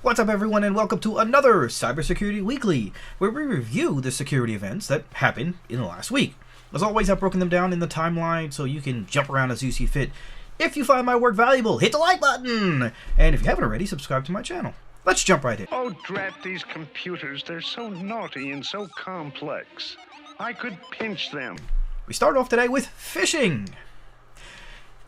What's up everyone, and welcome to another Cybersecurity Weekly, where we review the security events that happened in the last week. As always, I've broken them down in the timeline so you can jump around as you see fit. If you find my work valuable, hit the like button! And if you haven't already, subscribe to my channel. Let's jump right in. Oh, drat these computers. They're so naughty and so complex. I could pinch them. We start off today with phishing.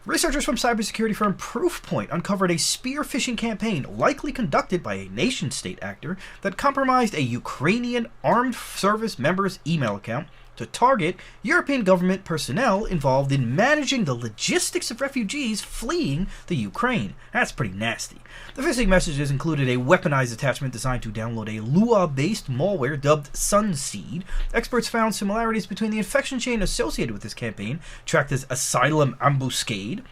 Researchers from cybersecurity firm Proofpoint uncovered a spear-phishing campaign likely conducted by a nation-state actor that compromised a Ukrainian armed service member's email account to target European government personnel involved in managing the logistics of refugees fleeing the Ukraine. That's pretty nasty. The phishing messages included a weaponized attachment designed to download a Lua-based malware dubbed Sunseed. Experts found similarities between the infection chain associated with this campaign, tracked as Asylum Ambuscade,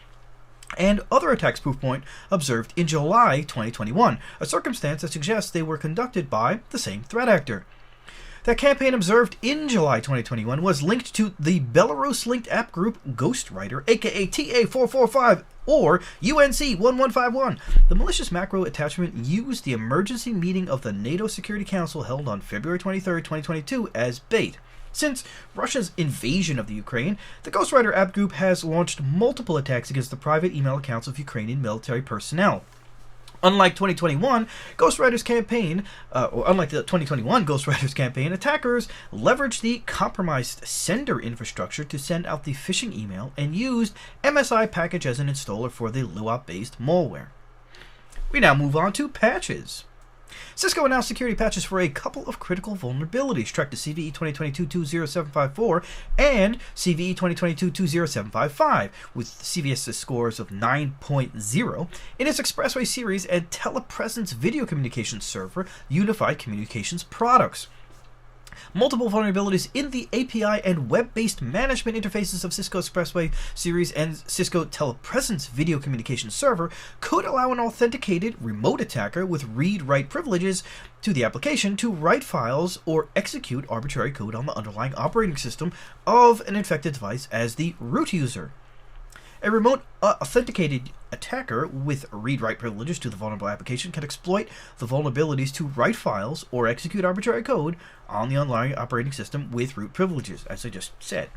and other attacks Proofpoint observed in July 2021, a circumstance that suggests they were conducted by the same threat actor. That campaign observed in July 2021 was linked to the Belarus-linked app group Ghostwriter, aka TA445 or UNC1151. The malicious macro attachment used the emergency meeting of the NATO Security Council held on February 23, 2022 as bait. Since Russia's invasion of the Ukraine, the Ghostwriter app group has launched multiple attacks against the private email accounts of Ukrainian military personnel. Unlike the 2021 Ghostwriters campaign, attackers leveraged the compromised sender infrastructure to send out the phishing email and used MSI package as an installer for the Lua-based malware. We now move on to patches. Cisco announced security patches for a couple of critical vulnerabilities tracked to CVE 2022-20754 and CVE 2022-20755, with CVS scores of 9.0 in its Expressway series and TelePresence video communications server unified communications products. Multiple vulnerabilities in the API and web-based management interfaces of Cisco Expressway series and Cisco TelePresence video communication server could allow an authenticated remote attacker with read-write privileges to the application to write files or execute arbitrary code on the underlying operating system of an infected device as the root user. A remote authenticated attacker with read-write privileges to the vulnerable application can exploit the vulnerabilities to write files or execute arbitrary code on the underlying operating system with root privileges, as I just said.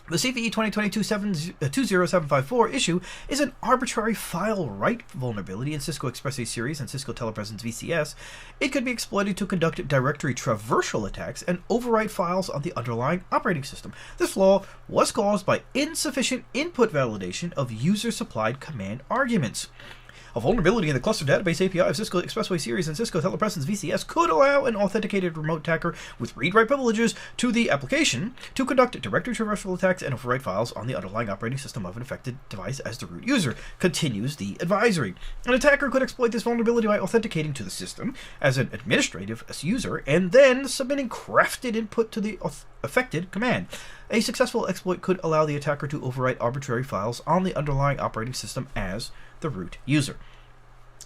The CVE 2022-20754 issue is an arbitrary file write vulnerability in Cisco Expressway series and Cisco TelePresence VCS. It could be exploited to conduct directory traversal attacks and overwrite files on the underlying operating system. This flaw was caused by insufficient input validation of user-supplied command arguments. A vulnerability in the cluster database API of Cisco Expressway series and Cisco TelePresence VCS could allow an authenticated remote attacker with read-write privileges to the application to conduct directory traversal attacks and overwrite files on the underlying operating system of an affected device as the root user, continues the advisory. An attacker could exploit this vulnerability by authenticating to the system as an administrative user and then submitting crafted input to the affected command. A successful exploit could allow the attacker to overwrite arbitrary files on the underlying operating system as the root user.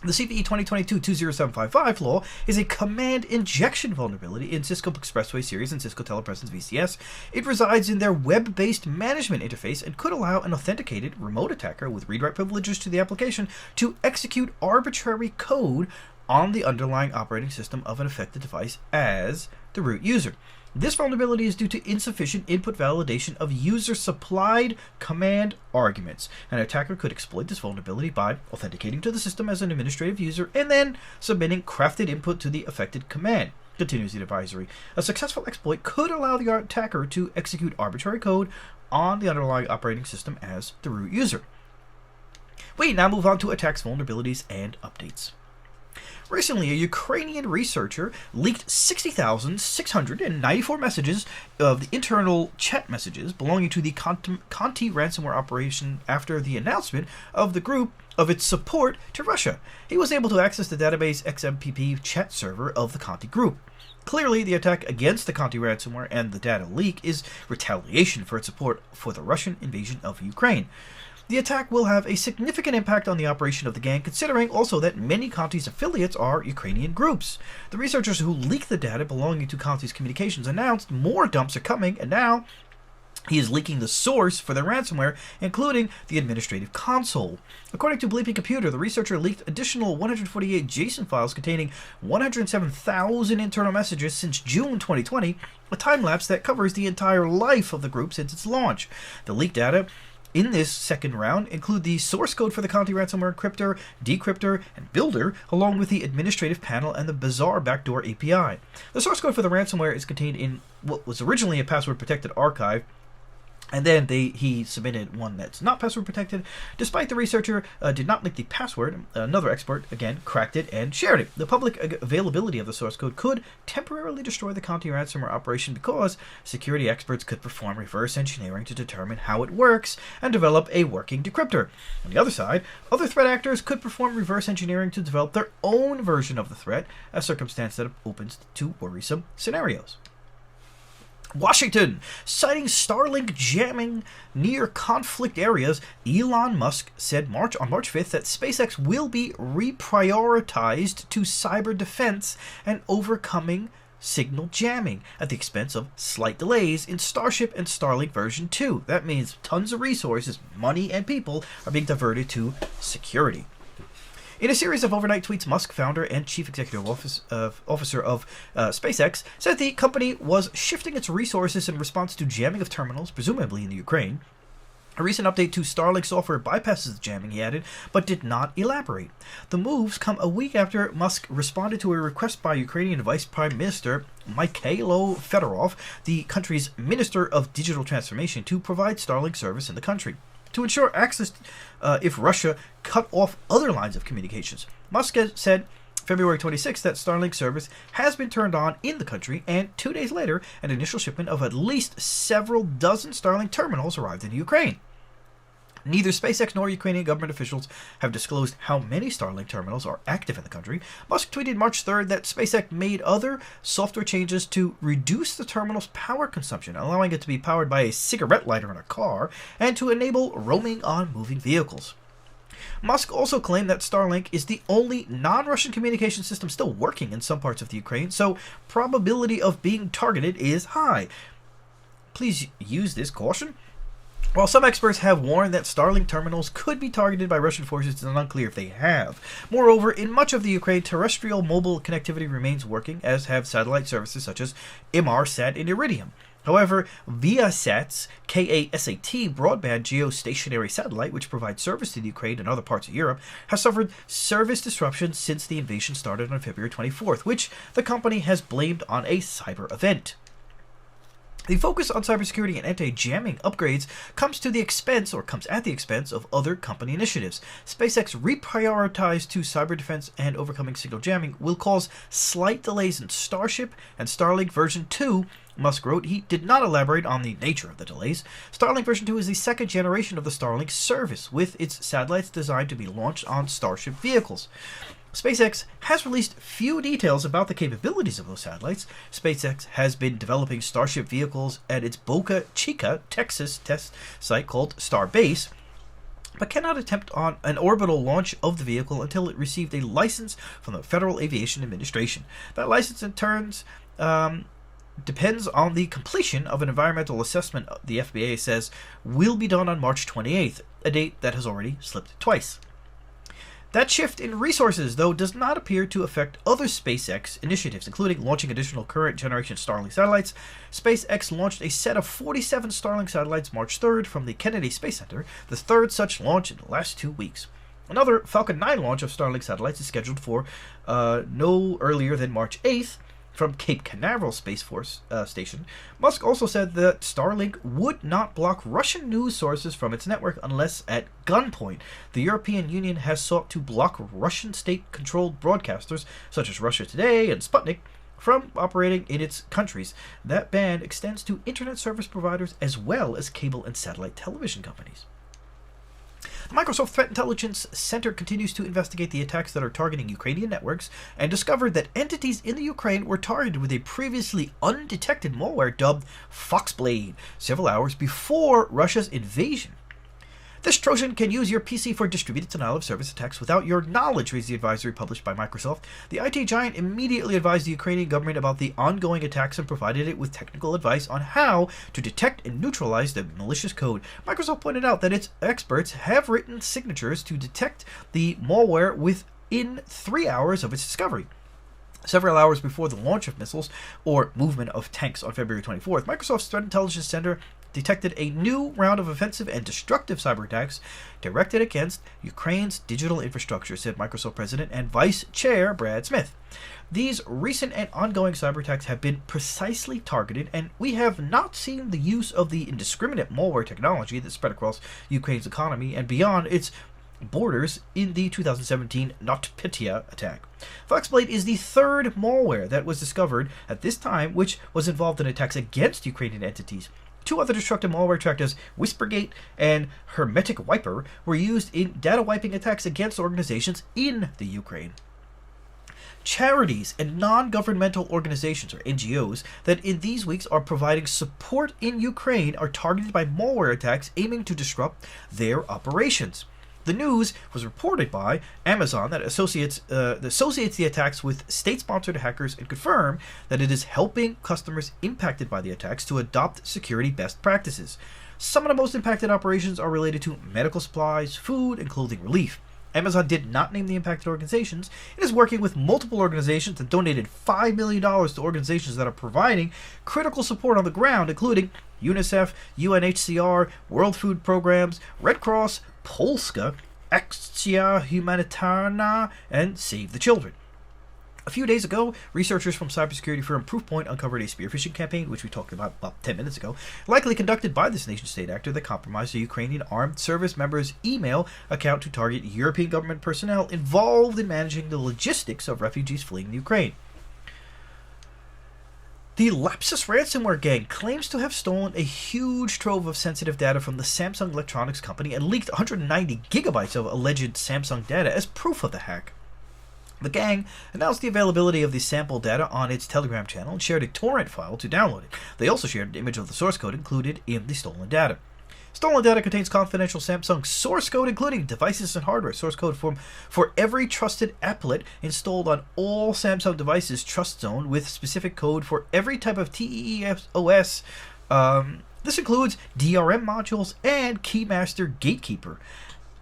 The CVE 2022-20755 flaw is a command injection vulnerability in Cisco Expressway series and Cisco TelePresence VCS. It resides in their web-based management interface and could allow an authenticated remote attacker with read-write privileges to the application to execute arbitrary code on the underlying operating system of an affected device as the root user. This vulnerability is due to insufficient input validation of user-supplied command arguments. An attacker could exploit this vulnerability by authenticating to the system as an administrative user and then submitting crafted input to the affected command, continues the advisory. A successful exploit could allow the attacker to execute arbitrary code on the underlying operating system as the root user. We now move on to attacks, vulnerabilities, and updates. Recently, a Ukrainian researcher leaked 60,694 messages of the internal chat messages belonging to the Conti Ransomware operation after the announcement of the group of its support to Russia. He was able to access the database XMPP chat server of the Conti group. Clearly, the attack against the Conti ransomware and the data leak is retaliation for its support for the Russian invasion of Ukraine. The attack will have a significant impact on the operation of the gang, considering also that many Conti's affiliates are Ukrainian groups. The researchers who leaked the data belonging to Conti's communications announced more dumps are coming, and now He is leaking the source for the ransomware, including the administrative console. According to Bleeping Computer, the researcher leaked additional 148 JSON files containing 107,000 internal messages since June 2020, a time-lapse that covers the entire life of the group since its launch. The leaked data in this second round include the source code for the Conti Ransomware encryptor, decryptor, and builder, along with the administrative panel and the bizarre backdoor API. The source code for the ransomware is contained in what was originally a password-protected archive, and then he submitted one that's not password protected. Despite the researcher did not leak the password, another expert, again, cracked it and shared it. The public availability of the source code could temporarily destroy the Conti ransomware operation because security experts could perform reverse engineering to determine how it works and develop a working decryptor. On the other side, other threat actors could perform reverse engineering to develop their own version of the threat, a circumstance that opens to worrisome scenarios. Washington, citing Starlink jamming near conflict areas, Elon Musk said on March 5th that SpaceX will be reprioritized to cyber defense and overcoming signal jamming at the expense of slight delays in Starship and Starlink version 2. That means tons of resources, money, and people are being diverted to security. In a series of overnight tweets, Musk, founder and chief executive officer of SpaceX, said the company was shifting its resources in response to jamming of terminals, presumably in the Ukraine. A recent update to Starlink software bypasses the jamming, he added, but did not elaborate. The moves come a week after Musk responded to a request by Ukrainian Vice Prime Minister Mikhailo Fedorov, the country's Minister of Digital Transformation, to provide Starlink service in the country to ensure access if Russia cut off other lines of communications. Musk said February 26 that Starlink service has been turned on in the country, and 2 days later, an initial shipment of at least several dozen Starlink terminals arrived in Ukraine. Neither SpaceX nor Ukrainian government officials have disclosed how many Starlink terminals are active in the country. Musk tweeted March 3rd that SpaceX made other software changes to reduce the terminal's power consumption, allowing it to be powered by a cigarette lighter in a car, and to enable roaming on moving vehicles. Musk also claimed that Starlink is the only non-Russian communication system still working in some parts of the Ukraine, so probability of being targeted is high. Please use this caution. While some experts have warned that Starlink terminals could be targeted by Russian forces, it's unclear if they have. Moreover, in much of the Ukraine, terrestrial mobile connectivity remains working, as have satellite services such as Inmarsat and Iridium. However, Viasat's KASAT broadband geostationary satellite, which provides service to the Ukraine and other parts of Europe, has suffered service disruptions since the invasion started on February 24th, which the company has blamed on a cyber event. The focus on cybersecurity and anti-jamming upgrades comes at the expense of other company initiatives. SpaceX reprioritized to cyber defense and overcoming signal jamming will cause slight delays in Starship and Starlink version 2, Musk wrote. He did not elaborate on the nature of the delays. Starlink version 2 is the second generation of the Starlink service, with its satellites designed to be launched on Starship vehicles. SpaceX has released few details about the capabilities of those satellites. SpaceX has been developing Starship vehicles at its Boca Chica, Texas test site called Starbase, but cannot attempt on an orbital launch of the vehicle until it received a license from the Federal Aviation Administration. That license, in turn, depends on the completion of an environmental assessment, the FAA says, will be done on March 28th, a date that has already slipped twice. That shift in resources, though, does not appear to affect other SpaceX initiatives, including launching additional current-generation Starlink satellites. SpaceX launched a set of 47 Starlink satellites March 3rd from the Kennedy Space Center, the third such launch in the last 2 weeks. Another Falcon 9 launch of Starlink satellites is scheduled for no earlier than March 8th, from Cape Canaveral Space Force Station. Musk also said that Starlink would not block Russian news sources from its network unless at gunpoint. The European Union has sought to block Russian state-controlled broadcasters, such as Russia Today and Sputnik, from operating in its countries. That ban extends to internet service providers as well as cable and satellite television companies. The Microsoft Threat Intelligence Center continues to investigate the attacks that are targeting Ukrainian networks and discovered that entities in the Ukraine were targeted with a previously undetected malware dubbed FoxBlade several hours before Russia's invasion. This Trojan can use your PC for distributed denial-of-service attacks without your knowledge, reads the advisory published by Microsoft. The IT giant immediately advised the Ukrainian government about the ongoing attacks and provided it with technical advice on how to detect and neutralize the malicious code. Microsoft pointed out that its experts have written signatures to detect the malware within 3 hours of its discovery. Several hours before the launch of missiles or movement of tanks on February 24th, Microsoft's Threat Intelligence Center detected a new round of offensive and destructive cyber attacks directed against Ukraine's digital infrastructure, said Microsoft President and Vice Chair Brad Smith. These recent and ongoing cyber attacks have been precisely targeted, and we have not seen the use of the indiscriminate malware technology that spread across Ukraine's economy and beyond its borders in the 2017 NotPetya attack. FoxBlade is the third malware that was discovered at this time which was involved in attacks against Ukrainian entities. Two other destructive malware tracked as Whispergate and HermeticRansom were used in data wiping attacks against organizations in the Ukraine. Charities and non-governmental organizations, or NGOs, that in these weeks are providing support in Ukraine are targeted by malware attacks aiming to disrupt their operations. The news was reported by Amazon that associates the attacks with state-sponsored hackers and confirm that it is helping customers impacted by the attacks to adopt security best practices. Some of the most impacted operations are related to medical supplies, food, and clothing relief. Amazon did not name the impacted organizations. It is working with multiple organizations that donated $5 million to organizations that are providing critical support on the ground, including UNICEF, UNHCR, World Food Programs, Red Cross, Polska, Akcja Humanitarna, and Save the Children. A few days ago, researchers from cybersecurity firm Proofpoint uncovered a spear-phishing campaign, which we talked about 10 minutes ago, likely conducted by this nation-state actor that compromised a Ukrainian armed service member's email account to target European government personnel involved in managing the logistics of refugees fleeing Ukraine. The Lapsus ransomware gang claims to have stolen a huge trove of sensitive data from the Samsung Electronics company and leaked 190 gigabytes of alleged Samsung data as proof of the hack. The gang announced the availability of the sample data on its Telegram channel and shared a torrent file to download it. They also shared an image of the source code included in the stolen data. Stolen data contains confidential Samsung source code, including devices and hardware. Source code for every trusted applet installed on all Samsung devices, Trust Zone, with specific code for every type of TEOS. This includes DRM modules and Keymaster Gatekeeper.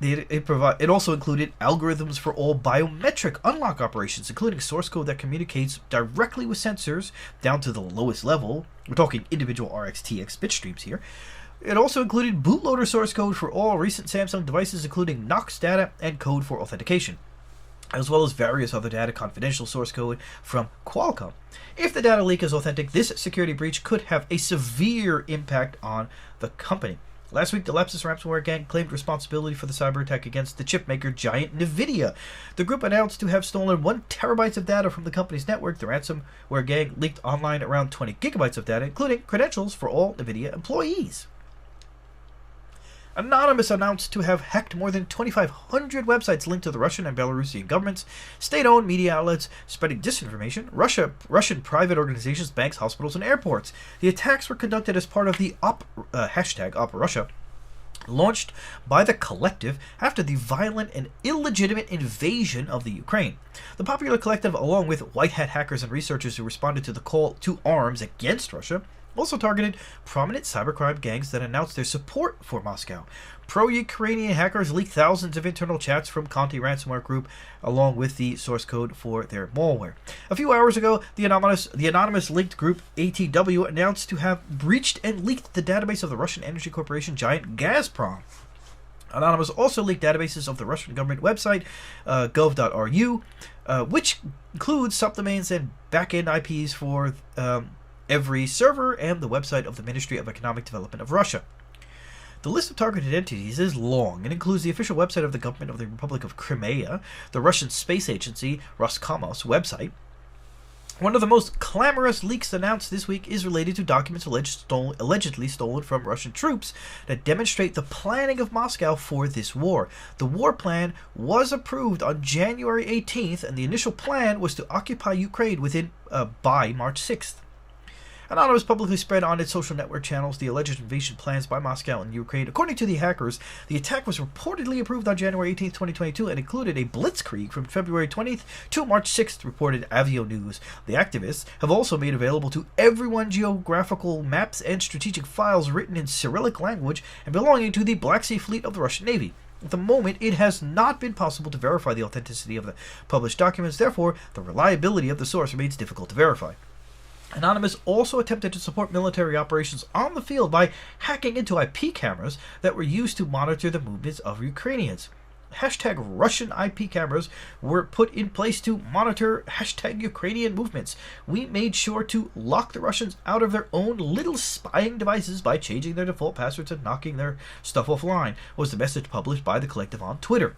It also included algorithms for all biometric unlock operations, including source code that communicates directly with sensors down to the lowest level. We're talking individual RxTX bit streams here. It also included bootloader source code for all recent Samsung devices, including Knox data and code for authentication, as well as various other data, confidential source code from Qualcomm. If the data leak is authentic, this security breach could have a severe impact on the company. Last week, the Lapsus ransomware gang claimed responsibility for the cyber attack against the chipmaker giant NVIDIA. The group announced to have stolen 1 terabyte of data from the company's network. The ransomware gang leaked online around 20 gigabytes of data, including credentials for all NVIDIA employees. Anonymous announced to have hacked more than 2,500 websites linked to the Russian and Belarusian governments, state-owned media outlets spreading disinformation, Russian private organizations, banks, hospitals, and airports. The attacks were conducted as part of the hashtag OpRussia, launched by the collective after the violent and illegitimate invasion of the Ukraine. The popular collective, along with white hat hackers and researchers who responded to the call to arms against Russia, also targeted prominent cybercrime gangs that announced their support for Moscow. Pro-Ukrainian hackers leaked thousands of internal chats from Conti Ransomware group, along with the source code for their malware. A few hours ago, the anonymous linked group ATW announced to have breached and leaked the database of the Russian energy corporation giant Gazprom. Anonymous also leaked databases of the Russian government website, gov.ru, which includes subdomains and backend IPs for every server and the website of the Ministry of Economic Development of Russia. The list of targeted entities is long and includes the official website of the government of the Republic of Crimea, the Russian space agency Roskomnadzor website. One of the most clamorous leaks announced this week is related to documents allegedly stolen from Russian troops that demonstrate the planning of Moscow for this war. The war plan was approved on January 18th, and the initial plan was to occupy Ukraine by March 6th. Anonymous publicly spread on its social network channels the alleged invasion plans by Moscow and Ukraine. According to the hackers, the attack was reportedly approved on January 18, 2022, and included a blitzkrieg from February 20th to March 6th, reported Avio News. The activists have also made available to everyone geographical maps and strategic files written in Cyrillic language and belonging to the Black Sea Fleet of the Russian Navy. At the moment, it has not been possible to verify the authenticity of the published documents. Therefore, the reliability of the source remains difficult to verify. Anonymous also attempted to support military operations on the field by hacking into IP cameras that were used to monitor the movements of Ukrainians. #Russian IP cameras were put in place to monitor #Ukrainian movements. We made sure to lock the Russians out of their own little spying devices by changing their default passwords and knocking their stuff offline, was the message published by the collective on Twitter.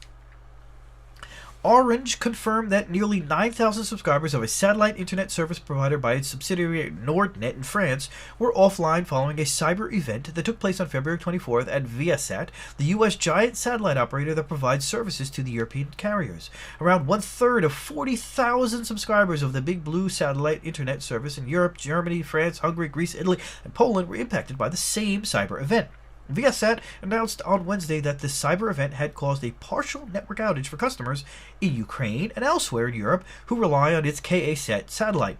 Orange confirmed that nearly 9,000 subscribers of a satellite internet service provider by its subsidiary Nordnet in France were offline following a cyber event that took place on February 24th at Viasat, the U.S. giant satellite operator that provides services to the European carriers. Around one-third of 40,000 subscribers of the Big Blue satellite internet service in Europe, Germany, France, Hungary, Greece, Italy, and Poland were impacted by the same cyber event. Viasat announced on Wednesday that the cyber event had caused a partial network outage for customers in Ukraine and elsewhere in Europe who rely on its KA-SAT satellite.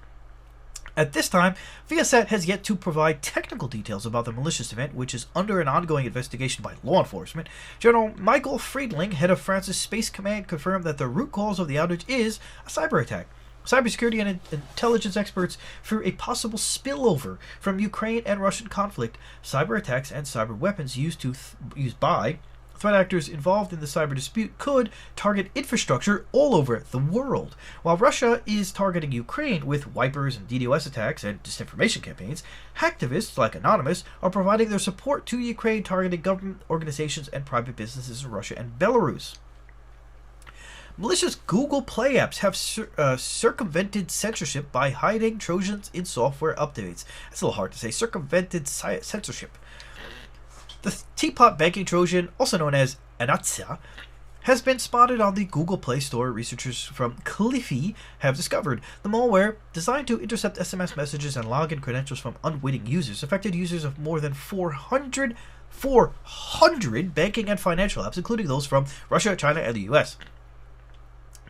At this time, Viasat has yet to provide technical details about the malicious event, which is under an ongoing investigation by law enforcement. General Michael Friedling, head of France's Space Command, confirmed that the root cause of the outage is a cyber attack. Cybersecurity and intelligence experts fear a possible spillover from Ukraine and Russian conflict. Cyber attacks and cyber weapons used by threat actors involved in the cyber dispute could target infrastructure all over the world. While Russia is targeting Ukraine with wipers and DDoS attacks and disinformation campaigns, hacktivists like Anonymous are providing their support to Ukraine, targeting government organizations and private businesses in Russia and Belarus. Malicious Google Play apps have circumvented censorship by hiding Trojans in software updates. That's a little hard to say. Circumvented censorship. The TeaBot banking Trojan, also known as Anatsa, has been spotted on the Google Play Store. Researchers from Cliffy have discovered the malware, designed to intercept SMS messages and login credentials from unwitting users, affected users of more than 400 banking and financial apps, including those from Russia, China, and the US.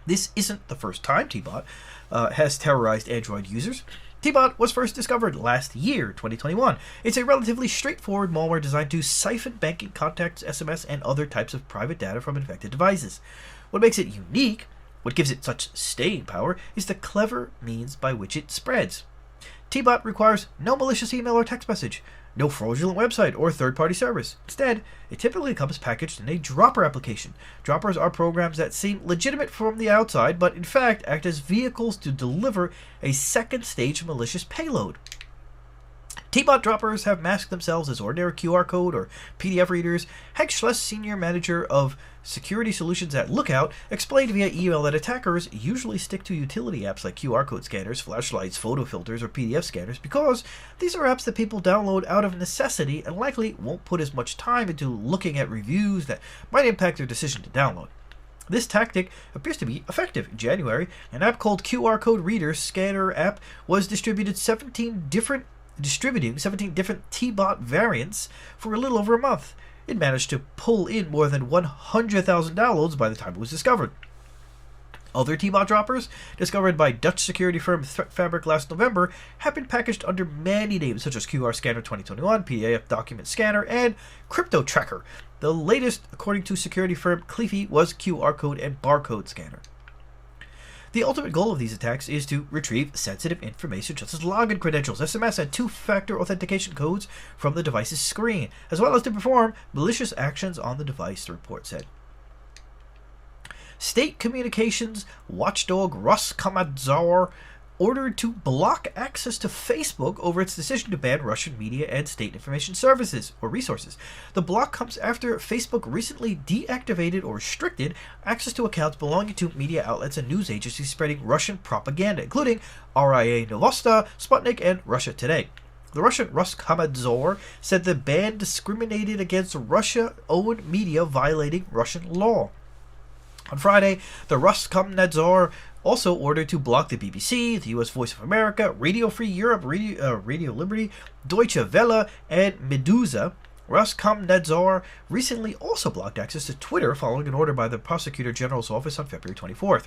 This isn't the first time TeaBot has terrorized Android users. TeaBot was first discovered last year, 2021. It's a relatively straightforward malware designed to siphon banking contacts, SMS, and other types of private data from infected devices. What makes it unique, what gives it such staying power, is the clever means by which it spreads. TeaBot requires no malicious email or text message, no fraudulent website or third-party service. Instead, it typically comes packaged in a dropper application. Droppers are programs that seem legitimate from the outside, but in fact act as vehicles to deliver a second-stage malicious payload. TeaBot droppers have masked themselves as ordinary QR code or PDF readers. Hank Schless, senior manager of security solutions at Lookout, explained via email that attackers usually stick to utility apps like QR code scanners, flashlights, photo filters, or PDF scanners because these are apps that people download out of necessity and likely won't put as much time into looking at reviews that might impact their decision to download. This tactic appears to be effective. In January, an app called QR Code Reader Scanner app was distributing 17 different TeaBot variants for a little over a month. It managed to pull in more than 100,000 downloads by the time it was discovered. Other TeaBot droppers, discovered by Dutch security firm ThreatFabric last November, have been packaged under many names such as QR Scanner 2021, PDF Document Scanner, and Crypto Tracker. The latest, according to security firm Cliffy, was QR Code and Barcode Scanner. The ultimate goal of these attacks is to retrieve sensitive information such as login credentials, SMS, and two-factor authentication codes from the device's screen, as well as to perform malicious actions on the device, the report said. State communications watchdog Roskomnadzor ordered to block access to Facebook over its decision to ban Russian media and state information services or resources. The block comes after Facebook recently deactivated or restricted access to accounts belonging to media outlets and news agencies spreading Russian propaganda, including RIA Novosti, Sputnik, and Russia Today. The Russian Roskomnadzor said the ban discriminated against Russia-owned media violating Russian law. On Friday, the Roskomnadzor also ordered to block the BBC, the US Voice of America, Radio Free Europe, Radio Liberty, Deutsche Welle, and Medusa. Roskomnadzor recently also blocked access to Twitter following an order by the Prosecutor General's office on February 24th.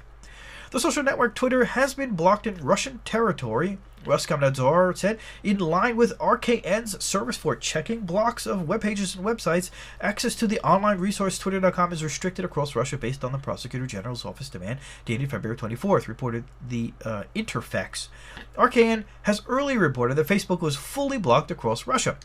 The social network Twitter has been blocked in Russian territory, Roskomnadzor said, in line with RKN's service for checking blocks of web pages and websites. Access to the online resource Twitter.com is restricted across Russia based on the Prosecutor General's office demand dated February 24th, reported the Interfax. RKN has earlier reported that Facebook was fully blocked across Russia.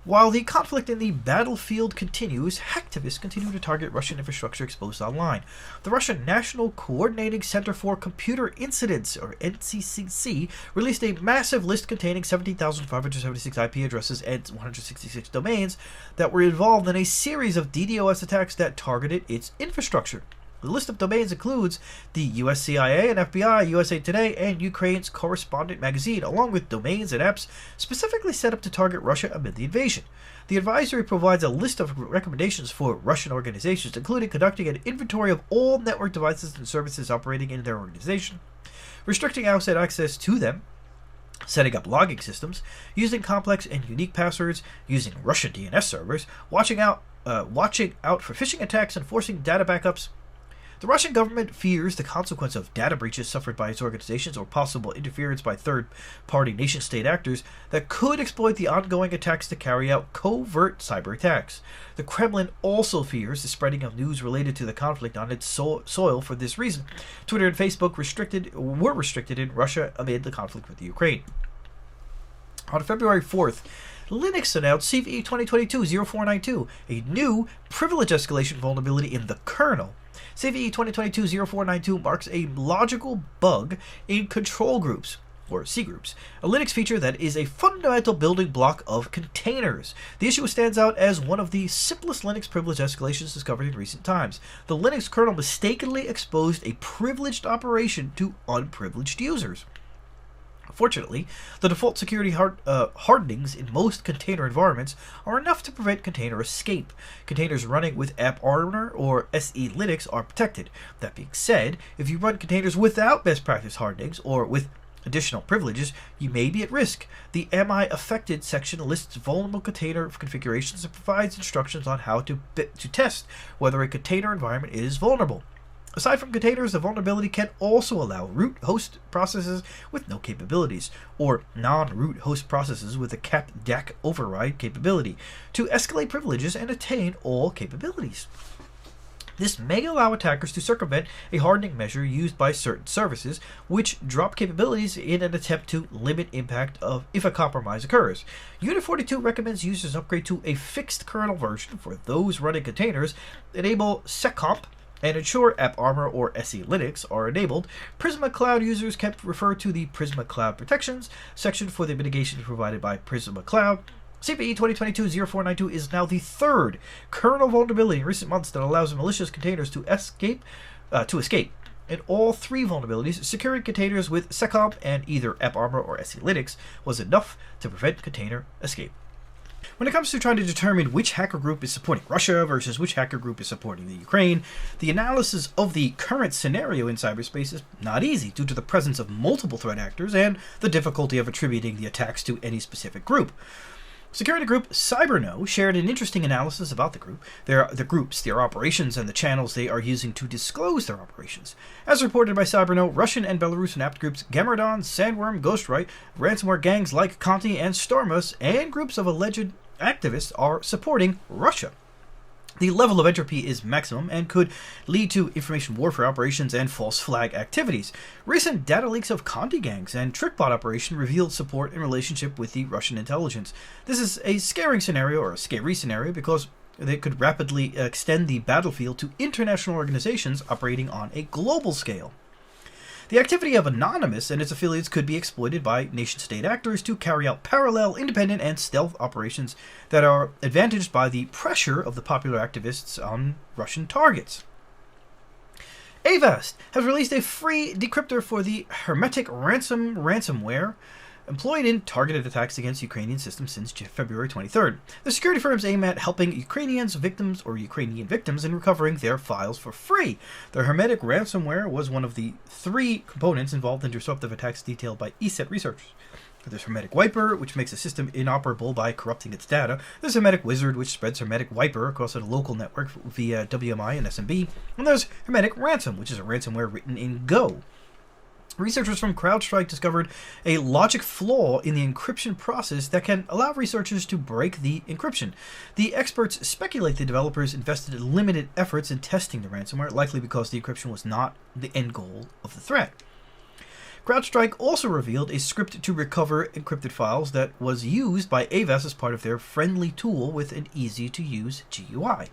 While the conflict in the battlefield continues, hacktivists continue to target Russian infrastructure exposed online. The Russian National Coordinating Center for Computer Incidents, or NCCC, released a massive list containing 17,576 IP addresses and 166 domains that were involved in a series of DDoS attacks that targeted its infrastructure. The list of domains includes the US CIA and FBI, USA Today, and Ukraine's Correspondent magazine, along with domains and apps specifically set up to target Russia amid the invasion. The advisory provides a list of recommendations for Russian organizations, including conducting an inventory of all network devices and services operating in their organization, restricting outside access to them, setting up logging systems, using complex and unique passwords, using Russian DNS servers, watching out for phishing attacks, and forcing data backups. The Russian government fears the consequence of data breaches suffered by its organizations or possible interference by third-party nation-state actors that could exploit the ongoing attacks to carry out covert cyber attacks. The Kremlin also fears the spreading of news related to the conflict on its soil for this reason. Twitter and Facebook were restricted in Russia amid the conflict with the Ukraine. On February 4th, Linux announced CVE 2022-0492, a new privilege escalation vulnerability in the kernel. CVE 2022-0492 marks a logical bug in control groups, or Cgroups, a Linux feature that is a fundamental building block of containers. The issue stands out as one of the simplest Linux privilege escalations discovered in recent times. The Linux kernel mistakenly exposed a privileged operation to unprivileged users. Fortunately, the default security hardenings in most container environments are enough to prevent container escape. Containers running with AppArmor or SE Linux are protected. That being said, if you run containers without best practice hardenings or with additional privileges, you may be at risk. The Am I Affected section lists vulnerable container configurations and provides instructions on how to test whether a container environment is vulnerable. Aside from containers, the vulnerability can also allow root host processes with no capabilities, or non-root host processes with a capped DAC override capability, to escalate privileges and attain all capabilities. This may allow attackers to circumvent a hardening measure used by certain services, which drop capabilities in an attempt to limit impact if a compromise occurs. Unit 42 recommends users upgrade to a fixed kernel version for those running containers, enable seccomp, and ensure AppArmor or SE Linux are enabled. Prisma Cloud users can refer to the Prisma Cloud Protections section for the mitigation provided by Prisma Cloud. CVE 2022-0492 is now the third kernel vulnerability in recent months that allows malicious containers to escape. In all three vulnerabilities, securing containers with seccomp and either AppArmor or SE Linux was enough to prevent container escape. When it comes to trying to determine which hacker group is supporting Russia versus which hacker group is supporting the Ukraine, the analysis of the current scenario in cyberspace is not easy due to the presence of multiple threat actors and the difficulty of attributing the attacks to any specific group. Security group CyberKnow shared an interesting analysis about the groups, their operations, and the channels they are using to disclose their operations. As reported by CyberKnow, Russian and Belarusian apt groups Gamardon, Sandworm, Ghostwrite, ransomware gangs like Conti and Stormus, and groups of alleged activists are supporting Russia. The level of entropy is maximum and could lead to information warfare operations and false flag activities. Recent data leaks of Conti gangs and TrickBot operation revealed support in relationship with the Russian intelligence. This is a scary scenario because they could rapidly extend the battlefield to international organizations operating on a global scale. The activity of Anonymous and its affiliates could be exploited by nation-state actors to carry out parallel, independent, and stealth operations that are advantaged by the pressure of the popular activists on Russian targets. Avast has released a free decryptor for the HermeticRansom ransomware. employed in targeted attacks against Ukrainian systems since February 23rd. The security firms aim at helping Ukrainian victims in recovering their files for free. The Hermetic ransomware was one of the 3 components involved in disruptive attacks detailed by ESET researchers. There's Hermetic Wiper, which makes a system inoperable by corrupting its data. There's Hermetic Wizard, which spreads Hermetic Wiper across a local network via WMI and SMB. And there's Hermetic Ransom, which is a ransomware written in Go. Researchers from CrowdStrike discovered a logic flaw in the encryption process that can allow researchers to break the encryption. The experts speculate the developers invested limited efforts in testing the ransomware, likely because the encryption was not the end goal of the threat. CrowdStrike also revealed a script to recover encrypted files that was used by Avast as part of their friendly tool with an easy-to-use GUI.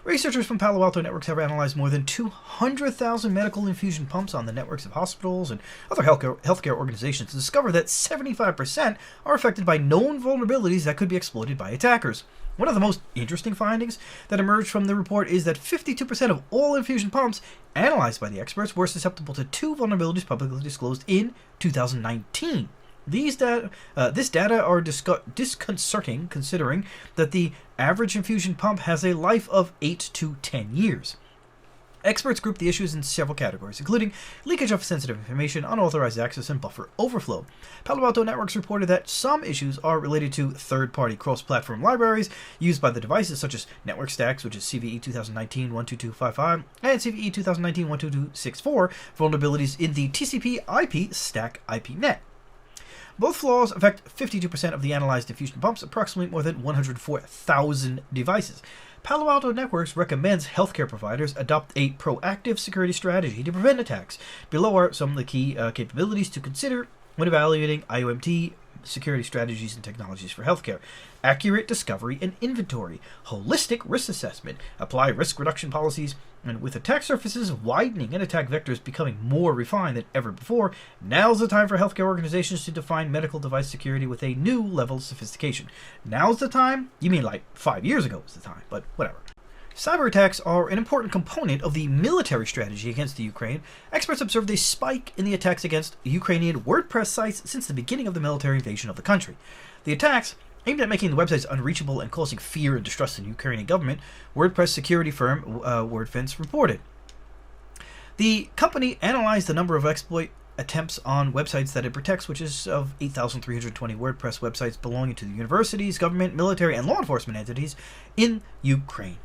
Researchers from Palo Alto Networks have analyzed more than 200,000 medical infusion pumps on the networks of hospitals and other healthcare organizations to discover that 75% are affected by known vulnerabilities that could be exploited by attackers. One of the most interesting findings that emerged from the report is that 52% of all infusion pumps analyzed by the experts were susceptible to 2 vulnerabilities publicly disclosed in 2019. This data are disconcerting, considering that the average infusion pump has a life of 8 to 10 years. Experts group the issues in several categories, including leakage of sensitive information, unauthorized access, and buffer overflow. Palo Alto Networks reported that some issues are related to third-party cross-platform libraries used by the devices, such as Network Stacks, which is CVE 2019-12255, and CVE 2019-12264, vulnerabilities in the TCP/IP stack IPnet. Both flaws affect 52% of the analyzed infusion pumps, approximately more than 104,000 devices. Palo Alto Networks recommends healthcare providers adopt a proactive security strategy to prevent attacks. Below are some of the key capabilities to consider when evaluating IOMT security strategies and technologies for healthcare. Accurate discovery and inventory, holistic risk assessment, apply risk reduction policies, and with attack surfaces widening and attack vectors becoming more refined than ever before, now's the time for healthcare organizations to define medical device security with a new level of sophistication. Now's the time? You mean like 5 years ago was the time, but whatever. Cyber attacks are an important component of the military strategy against the Ukraine. Experts observed a spike in the attacks against Ukrainian WordPress sites since the beginning of the military invasion of the country. The attacks, aimed at making the websites unreachable and causing fear and distrust in the Ukrainian government, WordPress security firm WordFence reported. The company analyzed the number of exploit attempts on websites that it protects, which is of 8,320 WordPress websites belonging to the universities, government, military, and law enforcement entities in Ukraine.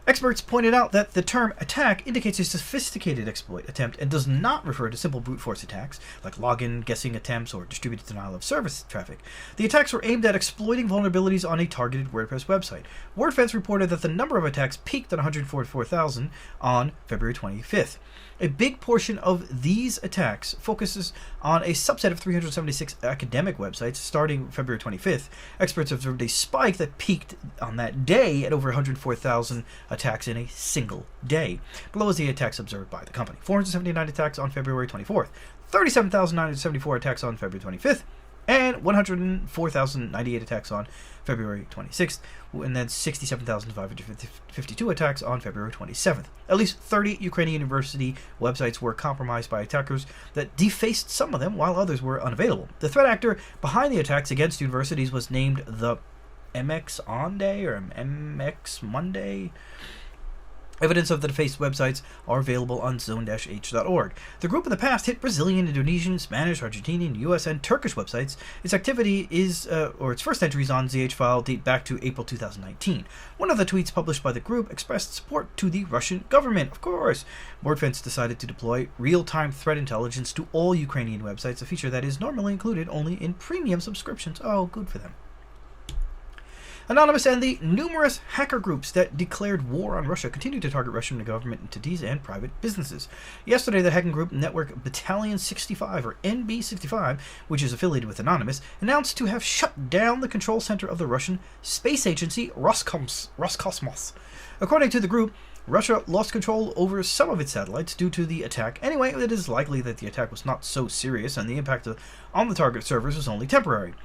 Experts pointed out that the term attack indicates a sophisticated exploit attempt and does not refer to simple brute force attacks like login guessing attempts or distributed denial of service traffic. The attacks were aimed at exploiting vulnerabilities on a targeted WordPress website. WordFence reported that the number of attacks peaked at 144,000 on February 25th. A big portion of these attacks focuses on a subset of 376 academic websites starting February 25th. Experts observed a spike that peaked on that day at over 104,000 attacks in a single day. Below is the attacks observed by the company. 479 attacks on February 24th, 37,974 attacks on February 25th, and 104,098 attacks on February 26th, and then 67,552 attacks on February 27th. At least 30 Ukrainian university websites were compromised by attackers that defaced some of them, while others were unavailable. The threat actor behind the attacks against universities was named the MX Onday or MX Monday. Evidence of the defaced websites are available on zone-h.org. The group in the past hit Brazilian, Indonesian, Spanish, Argentinian, US, and Turkish websites. Its activity is, its first entries on ZH file date back to April 2019. One of the tweets published by the group expressed support to the Russian government. Of course, WordFence decided to deploy real-time threat intelligence to all Ukrainian websites, a feature that is normally included only in premium subscriptions. Oh, good for them. Anonymous and the numerous hacker groups that declared war on Russia continue to target Russian government entities and private businesses. Yesterday, the hacking group Network Battalion 65, or NB65, which is affiliated with Anonymous, announced to have shut down the control center of the Russian space agency Roscosmos. According to the group, Russia lost control over some of its satellites due to the attack. Anyway, it is likely that the attack was not so serious and the impact on the target servers was only temporary.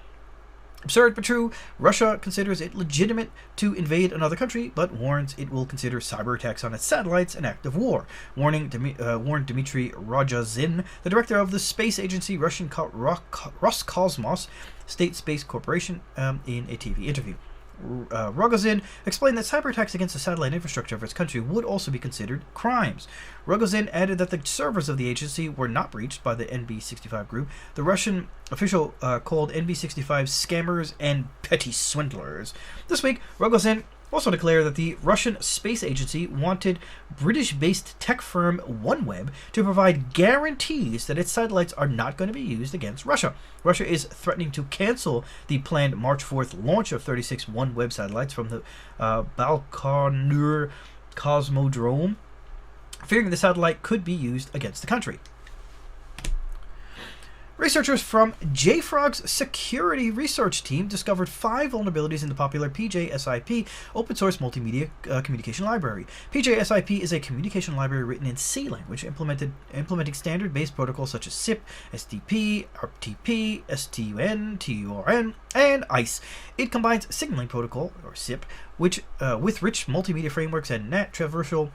Absurd but true, Russia considers it legitimate to invade another country, but warns it will consider cyber attacks on its satellites an act of war. Warned Dmitry Rogozin, the director of the space agency Russian Roscosmos State Space Corporation, in a TV interview. Rogozin explained that cyber attacks against the satellite infrastructure of its country would also be considered crimes. Rogozin added that the servers of the agency were not breached by the NB65 group. The Russian official called NB65 scammers and petty swindlers. This week, Rogozin also declared that the Russian space agency wanted British-based tech firm OneWeb to provide guarantees that its satellites are not going to be used against Russia. Russia is threatening to cancel the planned March 4th launch of 36 OneWeb satellites from the Baikonur Cosmodrome, fearing the satellite could be used against the country. Researchers from JFrog's security research team discovered 5 vulnerabilities in the popular PJSIP open-source multimedia communication library. PJSIP is a communication library written in C language, implementing standard-based protocols such as SIP, SDP, RTP, STUN, TURN, and ICE. It combines signaling protocol, or SIP, which with rich multimedia frameworks and NAT traversal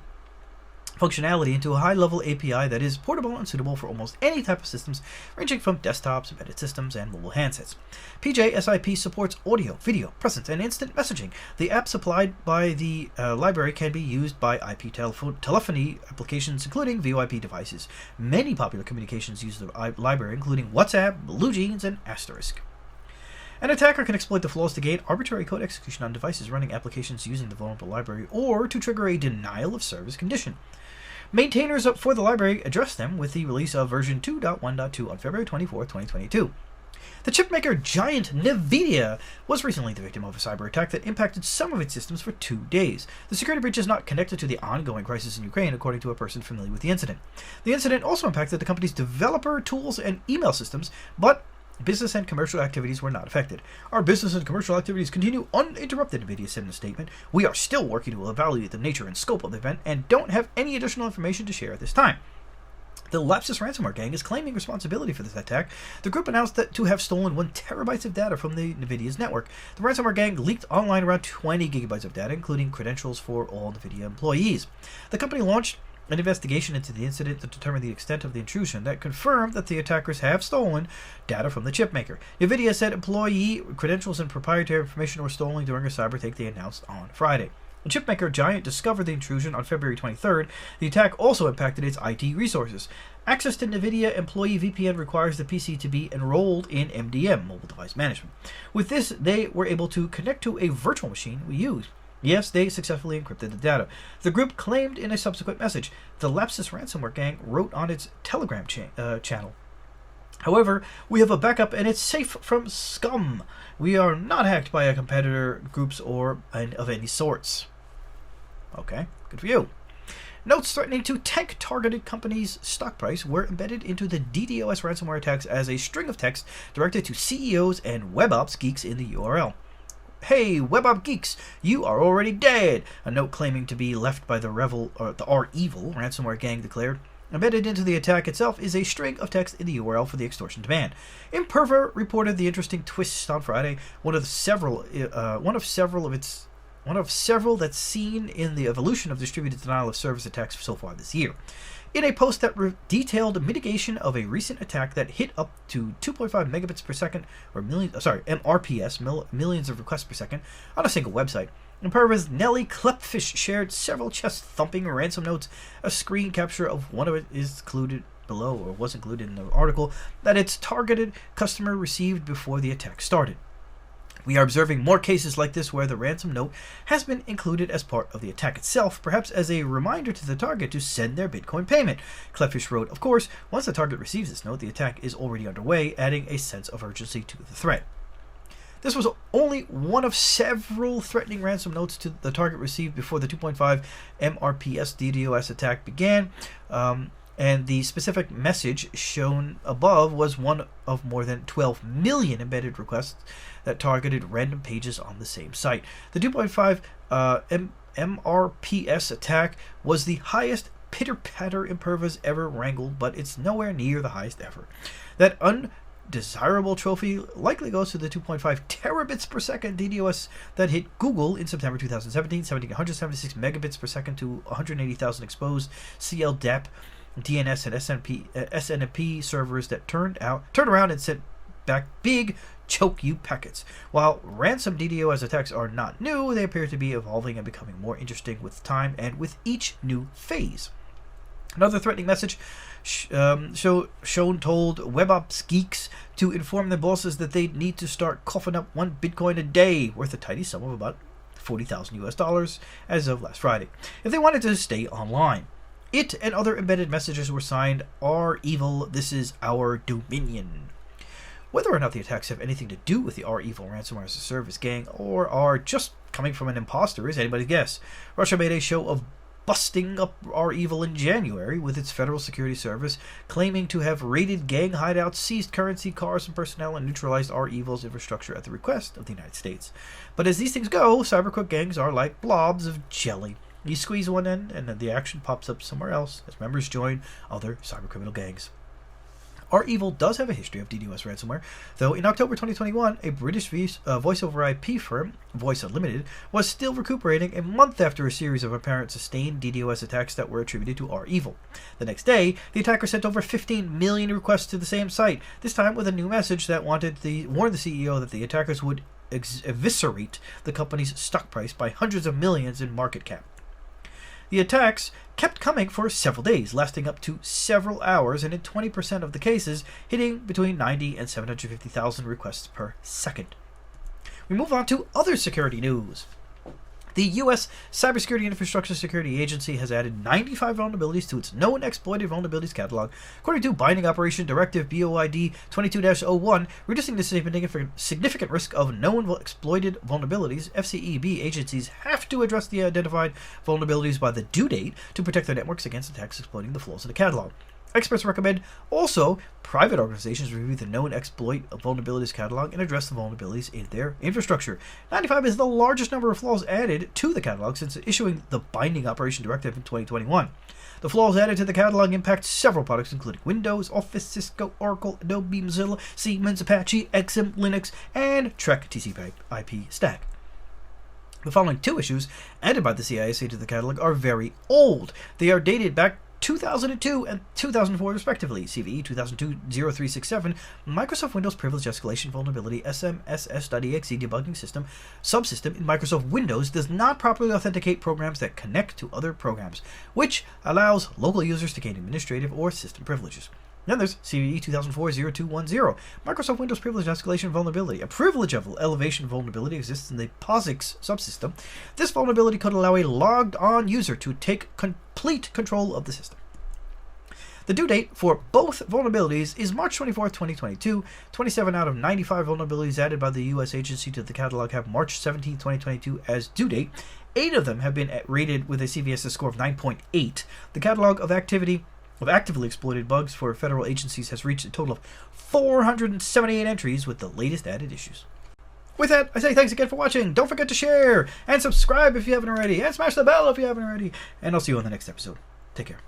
functionality into a high-level API that is portable and suitable for almost any type of systems, ranging from desktops, embedded systems, and mobile handsets. PJSIP supports audio, video, presence, and instant messaging. The app supplied by the library can be used by IP telephony applications, including VoIP devices. Many popular communications use the library, including WhatsApp, BlueJeans, and Asterisk. An attacker can exploit the flaws to gain arbitrary code execution on devices running applications using the vulnerable library, or to trigger a denial of service condition. Maintainers for the library addressed them with the release of version 2.1.2 on February 24, 2022. The chipmaker giant NVIDIA was recently the victim of a cyber attack that impacted some of its systems for 2 days. The security breach is not connected to the ongoing crisis in Ukraine, according to a person familiar with the incident. The incident also impacted the company's developer tools and email systems, but business and commercial activities were not affected. Our business and commercial activities continue uninterrupted, NVIDIA said in a statement. We are still working to evaluate the nature and scope of the event and don't have any additional information to share at this time. The Lapsus ransomware gang is claiming responsibility for this attack. The group announced that to have stolen 1 terabyte of data from the NVIDIA's network. The ransomware gang leaked online around 20 gigabytes of data, including credentials for all NVIDIA employees. The company launched an investigation into the incident to determine the extent of the intrusion that confirmed that the attackers have stolen data from the chipmaker. NVIDIA said employee credentials and proprietary information were stolen during a cyber attack they announced on Friday. The chipmaker Giant discovered the intrusion on February 23rd. The attack also impacted its IT resources. Access to NVIDIA Employee VPN requires the PC to be enrolled in MDM, Mobile Device Management. With this, they were able to connect to a virtual machine we use. Yes, they successfully encrypted the data. The group claimed in a subsequent message. The Lapsus ransomware gang wrote on its Telegram channel. However, we have a backup and it's safe from scum. We are not hacked by a competitor, groups, or of any sorts. Okay, good for you. Notes threatening to tank targeted companies' stock price were embedded into the DDoS ransomware attacks as a string of text directed to CEOs and web ops geeks in the URL. Hey, WebOp geeks, you are already dead! A note claiming to be left by the R-Evil ransomware gang declared. Embedded into the attack itself is a string of text in the URL for the extortion demand. Imperva reported the interesting twist on Friday, one of several that's seen in the evolution of distributed denial of service attacks so far this year. In a post that detailed mitigation of a recent attack that hit up to 2.5 megabits per second, or MRPS, millions of requests per second, on a single website. Imperva's Nelly Klepfish shared several chest-thumping ransom notes. A screen capture of one of it is included below, or was included in the article, that its targeted customer received before the attack started. We are observing more cases like this where the ransom note has been included as part of the attack itself, perhaps as a reminder to the target to send their Bitcoin payment. Klepfish wrote, of course, once the target receives this note, the attack is already underway, adding a sense of urgency to the threat. This was only one of several threatening ransom notes to the target received before the 2.5 MRPS DDoS attack began. And the specific message shown above was one of more than 12 million embedded requests that targeted random pages on the same site. The 2.5 MRPS attack was the highest pitter-patter Imperva's ever wrangled, but it's nowhere near the highest ever. That desirable trophy likely goes to the 2.5 terabits per second DDoS that hit Google in September 2017, sending 176 megabits per second to 180,000 exposed CLDAP, DNS, and SNMP servers that turned around and sent back big choke you packets. While ransom DDoS attacks are not new, they appear to be evolving and becoming more interesting with time and with each new phase. Another threatening message shown told WebOps geeks to inform their bosses that they need to start coughing up one Bitcoin a day, worth a tidy sum of about $40,000 as of last Friday, if they wanted to stay online. It and other embedded messages were signed, "Our evil, this is our dominion." Whether or not the attacks have anything to do with the Our Evil ransomware as a service gang or are just coming from an imposter is anybody's guess. Russia made a show of busting up Our Evil in January with its Federal Security Service, claiming to have raided gang hideouts, seized currency, cars, and personnel, and neutralized Our Evil's infrastructure at the request of the United States. But as these things go, cybercrime gangs are like blobs of jelly. You squeeze one end, and then the action pops up somewhere else as members join other cybercriminal gangs. Our Evil does have a history of DDoS ransomware, though in October 2021, a British voice-over IP firm, Voice Unlimited, was still recuperating a month after a series of apparent sustained DDoS attacks that were attributed to Our Evil. The next day, the attacker sent over 15 million requests to the same site, this time with a new message that warned the CEO that the attackers would eviscerate the company's stock price by hundreds of millions in market cap. The attacks kept coming for several days, lasting up to several hours, and in 20% of the cases, hitting between 90 and 750,000 requests per second. We move on to other security news. The U.S. Cybersecurity Infrastructure Security Agency has added 95 vulnerabilities to its Known Exploited Vulnerabilities Catalog, according to Binding Operation Directive BOID 22-01, reducing the significant risk of known exploited vulnerabilities. FCEB agencies have to address the identified vulnerabilities by the due date to protect their networks against attacks exploiting the flaws in the catalog. Experts recommend also private organizations review the Known Exploit Vulnerabilities Catalog and address the vulnerabilities in their infrastructure. 95 is the largest number of flaws added to the catalog since issuing the Binding Operation Directive in 2021. The flaws added to the catalog impact several products including Windows, Office, Cisco, Oracle, Adobe, Mozilla, Siemens, Apache, XM, Linux, and Trek TCP/IP stack. The following two issues added by the CISA to the catalog are very old. They are dated back 2002 and 2004 respectively. CVE 2002-0367, Microsoft Windows Privilege Escalation Vulnerability SMSS.exe debugging system subsystem in Microsoft Windows does not properly authenticate programs that connect to other programs, which allows local users to gain administrative or system privileges. Then there's CVE 2004-0210, Microsoft Windows Privilege Escalation Vulnerability. A privilege elevation vulnerability exists in the POSIX subsystem. This vulnerability could allow a logged-on user to take complete control of the system. The due date for both vulnerabilities is March 24, 2022. 27 out of 95 vulnerabilities added by the U.S. agency to the catalog have March 17, 2022 as due date. 8 of them have been rated with a CVSS score of 9.8. The catalog of actively exploited bugs for federal agencies has reached a total of 478 entries with the latest added issues. With that, I say thanks again for watching. Don't forget to share and subscribe if you haven't already, and smash the bell if you haven't already. And I'll see you on the next episode. Take care.